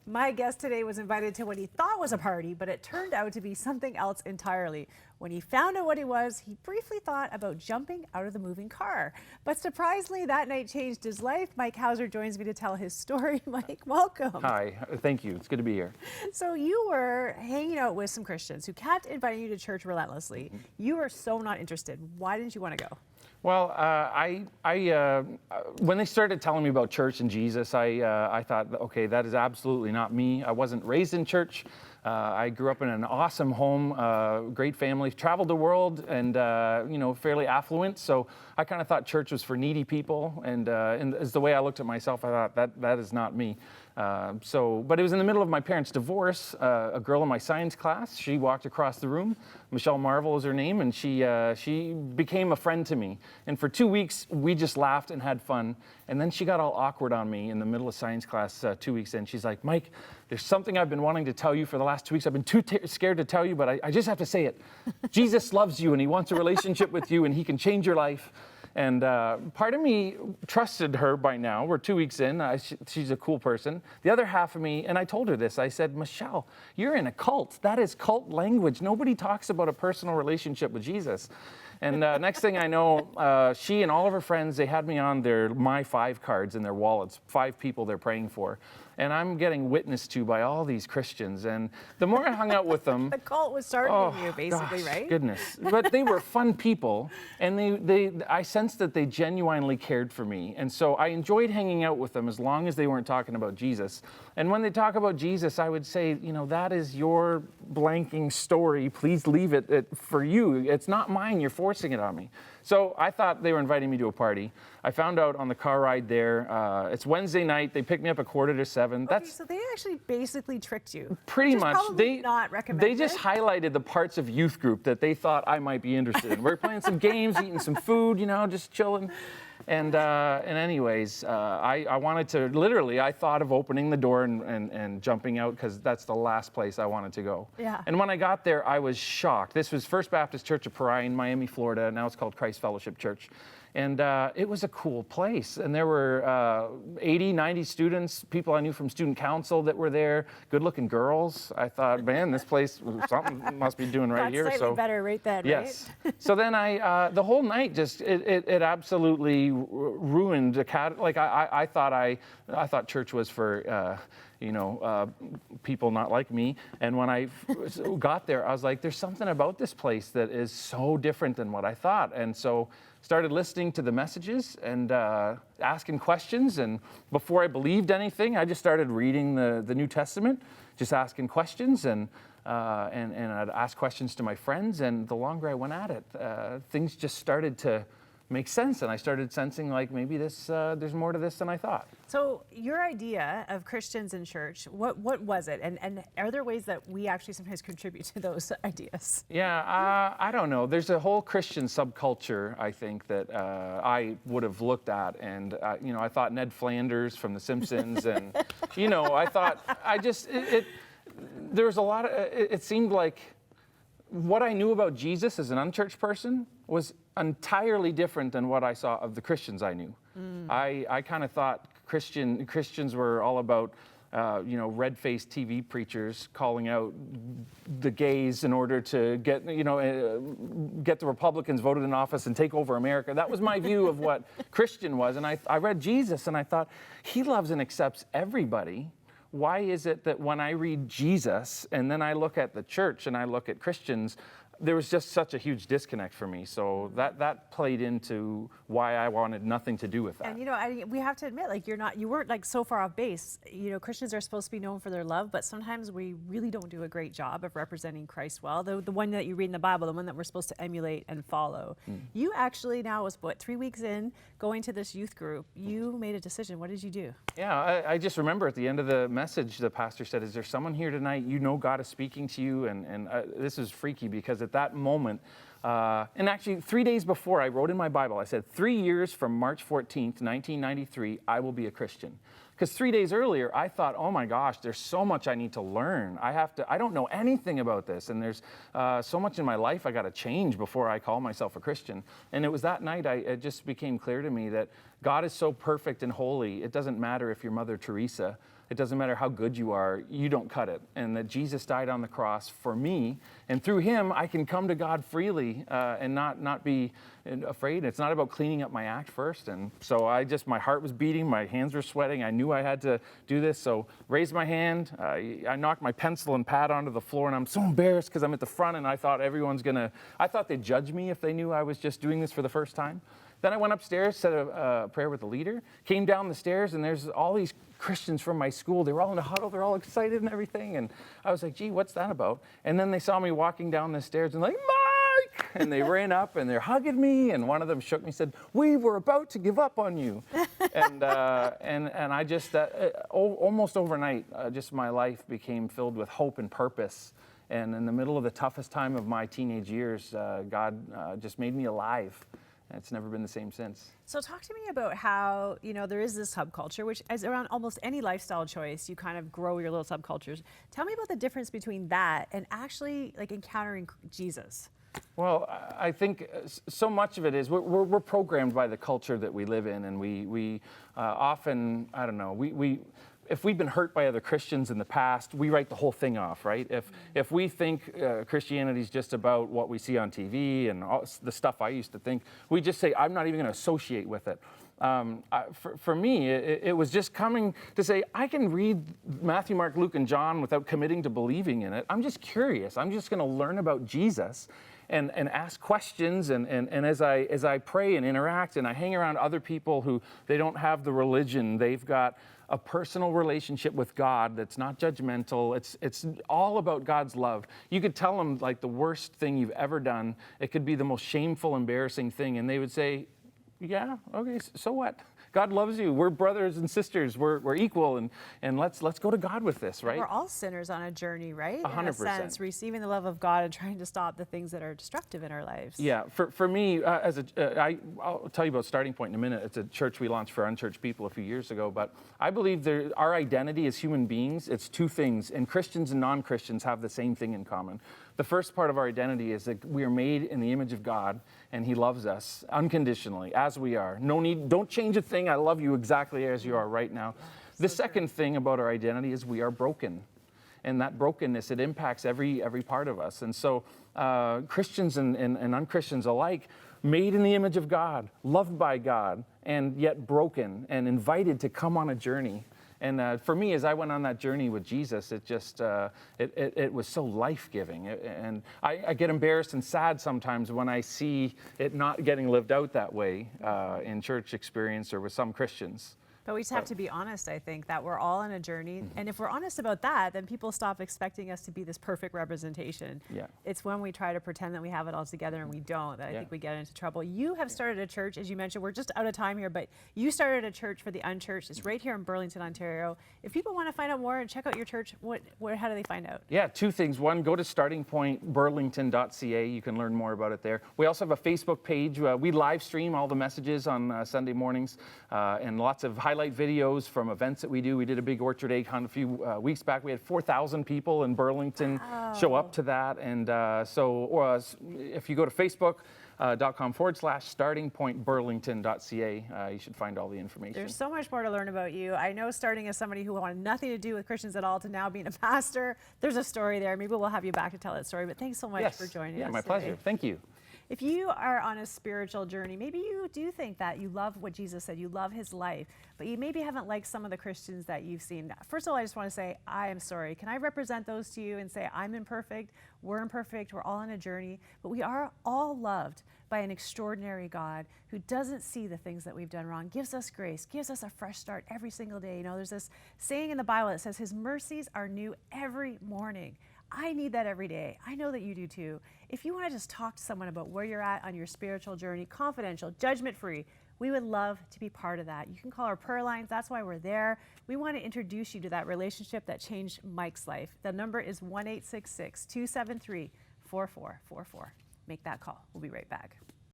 My guest today was invited to what he thought was a party, but it turned out to be something else entirely. When he found out what it was, he briefly thought about jumping out of the moving car. But surprisingly, that night changed his life. Mike Hauser joins me to tell his story. Mike, welcome. Hi, thank you. It's good to be here. So you were hanging out with some Christians who kept inviting you to church relentlessly. You were so not interested. Why didn't you want to go? Well, when they started telling me about church and Jesus, I thought, okay, that is absolutely not me. I wasn't raised in church. I grew up in an awesome home, great family, traveled the world, and fairly affluent. So I kind of thought church was for needy people, and as the way I looked at myself, I thought that is not me. But it was in the middle of my parents' divorce. A girl in my science class, she walked across the room. Michelle Marvel is her name, and she became a friend to me. And for 2 weeks, we just laughed and had fun. And then she got all awkward on me in the middle of science class 2 weeks in. She's like, Mike, there's something I've been wanting to tell you for the last 2 weeks. I've been too scared to tell you, but I just have to say it. Jesus loves you, and he wants a relationship with you, and he can change your life. And part of me trusted her by now. We're 2 weeks in. She's a cool person. The other half of me, and I told her this, I said, Michelle, you're in a cult. That is cult language. Nobody talks about a personal relationship with Jesus. And next thing I know, she and all of her friends, they had me on their My 5 cards in their wallets, 5 people they're praying for. And I'm getting witnessed to by all these Christians. And the more I hung out with them... The cult was starting you, basically, gosh, right? Goodness. But they were fun people. And I sensed that they genuinely cared for me. And so I enjoyed hanging out with them as long as they weren't talking about Jesus. And when they talk about Jesus, I would say, that is your blanking story. Please leave it for you. It's not mine. You're forcing it on me. So I thought they were inviting me to a party. I found out on the car ride there. It's Wednesday night. They picked me up at 6:45. Okay, so they actually basically tricked you. Pretty much. Probably not recommended. They just highlighted the parts of youth group that they thought I might be interested in. We're playing some games, eating some food, just chilling. And anyways, I wanted to, literally, I thought of opening the door and jumping out because that's the last place I wanted to go. Yeah. And when I got there, I was shocked. This was First Baptist Church of Parai in Miami, Florida. Now it's called Christ Fellowship Church. And it was a cool place. And there were 80, 90 students, people I knew from student council that were there, good-looking girls. I thought, man, this place, something must be doing right here. Slightly better right then, yes. right? So then the whole night just, it absolutely ruined. I thought church was for, people not like me. And when I got there, I was like, there's something about this place that is so different than what I thought. And so started listening to the messages and asking questions. And before I believed anything, I just started reading the New Testament, just asking questions. And I'd ask questions to my friends. And the longer I went at it, things just started to make sense. And I started sensing like maybe there's more to this than I thought. So your idea of Christians in church, what was it? And are there ways that we actually sometimes contribute to those ideas? Yeah, I don't know. There's a whole Christian subculture, I think, that I would have looked at. And, I thought Ned Flanders from The Simpsons. And, I thought, there was a lot of, it seemed like what I knew about Jesus as an unchurched person was entirely different than what I saw of the Christians I knew. I kind of thought Christians were all about, red-faced TV preachers calling out the gays in order to get the Republicans voted in office and take over America. That was my view of what Christian was. And I read Jesus and I thought, he loves and accepts everybody. Why is it that when I read Jesus and then I look at the church and I look at Christians, there was just such a huge disconnect for me. So that played into why I wanted nothing to do with that. And we have to admit, like you weren't like so far off base. Christians are supposed to be known for their love, but sometimes we really don't do a great job of representing Christ well. The one that you read in the Bible, the one that we're supposed to emulate and follow. You actually now was 3 weeks in going to this youth group. You made a decision. What did you do? Yeah, I just remember at the end of the message, the pastor said, "Is there someone here tonight? God is speaking to you." And this is freaky because at that moment, and actually 3 days before, I wrote in my Bible, I said, 3 years from March 14th, 1993, I will be a Christian. Because 3 days earlier, I thought, oh my gosh, there's so much I need to learn. I don't know anything about this. And there's so much in my life I got to change before I call myself a Christian. And it was that night it just became clear to me that God is so perfect and holy. It doesn't matter if you're Mother Teresa. it doesn't matter how good you are, you don't cut it. And that Jesus died on the cross for me, and through him, I can come to God freely and not be afraid. It's not about cleaning up my act first. And so my heart was beating, my hands were sweating. I knew I had to do this. So raised my hand. I knocked my pencil and pad onto the floor, and I'm so embarrassed because I'm at the front, and I thought I thought they'd judge me if they knew I was just doing this for the first time. Then I went upstairs, said a prayer with the leader, came down the stairs, and there's all these Christians from my school. They were all in a huddle. They're all excited and everything. And I was like, gee, what's that about? And then they saw me walking down the stairs and like, Mike! And they ran up and they're hugging me. And one of them shook me and said, we were about to give up on you. And I just, almost overnight, just my life became filled with hope and purpose. And in the middle of the toughest time of my teenage years, God just made me alive. It's never been the same since. So talk to me about how, there is this subculture, which is around almost any lifestyle choice, you kind of grow your little subcultures. Tell me about the difference between that and actually like encountering Jesus. Well, I think so much of it is we're programmed by the culture that we live in, and we often, I don't know, if we've been hurt by other Christians in the past, we write the whole thing off, right? If we think Christianity is just about what we see on TV and all the stuff I used to think, we just say, I'm not even going to associate with it. For me, it was just coming to say, I can read Matthew, Mark, Luke, and John without committing to believing in it. I'm just curious. I'm just going to learn about Jesus and ask questions. And as I pray and interact and I hang around other people who they don't have the religion, they've got a personal relationship with God that's not judgmental. It's all about God's love. You could tell them like the worst thing you've ever done. It could be the most shameful, embarrassing thing. And they would say, yeah, okay, so what? God loves you. We're brothers and sisters. We're equal, and let's go to God with this, right? We're all sinners on a journey, right? 100%. In a sense, receiving the love of God and trying to stop the things that are destructive in our lives. Yeah, for me, I'll tell you about Starting Point in a minute. It's a church we launched for unchurched people a few years ago, but I believe our identity as human beings, it's two things, and Christians and non-Christians have the same thing in common. The first part of our identity is that we are made in the image of God, and he loves us unconditionally, as we are. No need, don't change a thing. I love you exactly as you are right now. The second thing about our identity is we are broken. And that brokenness, it impacts every part of us. And so Christians and unchristians alike, made in the image of God, loved by God, and yet broken and invited to come on a journey. And for me, as I went on that journey with Jesus, it just, it was so life-giving. And I get embarrassed and sad sometimes when I see it not getting lived out that way in church experience or with some Christians. But we just have to be honest, I think, that we're all on a journey. Mm-hmm. And if we're honest about that, then people stop expecting us to be this perfect representation. Yeah. It's when we try to pretend that we have it all together and we don't, that I think we get into trouble. You have started a church, as you mentioned. We're just out of time here, but you started a church for the unchurched. It's right here in Burlington, Ontario. If people want to find out more and check out your church, how do they find out? Yeah, two things. One, go to startingpointburlington.ca. You can learn more about it there. We also have a Facebook page. We live stream all the messages on Sunday mornings and lots of highlight videos from events that we do. We did a big orchard egg hunt a few weeks back. We had 4,000 people in Burlington show up to that. And so if you go to facebook.com/startingpointburlington.ca, you should find all the information. There's so much more to learn about you. I know, starting as somebody who wanted nothing to do with Christians at all to now being a pastor, there's a story there. Maybe we'll have you back to tell that story, but thanks so much for joining us. Yeah, my pleasure. Thank you. If you are on a spiritual journey, maybe you do think that you love what Jesus said, you love his life, but you maybe haven't liked some of the Christians that you've seen. First of all, I just want to say, I am sorry. Can I represent those to you and say, I'm imperfect, we're imperfect, we're all on a journey, but we are all loved by an extraordinary God who doesn't see the things that we've done wrong, gives us grace, gives us a fresh start every single day. You know, there's this saying in the Bible that says his mercies are new every morning. I need that every day. I know that you do too. If you want to just talk to someone about where you're at on your spiritual journey, confidential, judgment-free, we would love to be part of that. You can call our prayer lines. That's why we're there. We want to introduce you to that relationship that changed Mike's life. The number is 1-866-273-4444. Make that call. We'll be right back.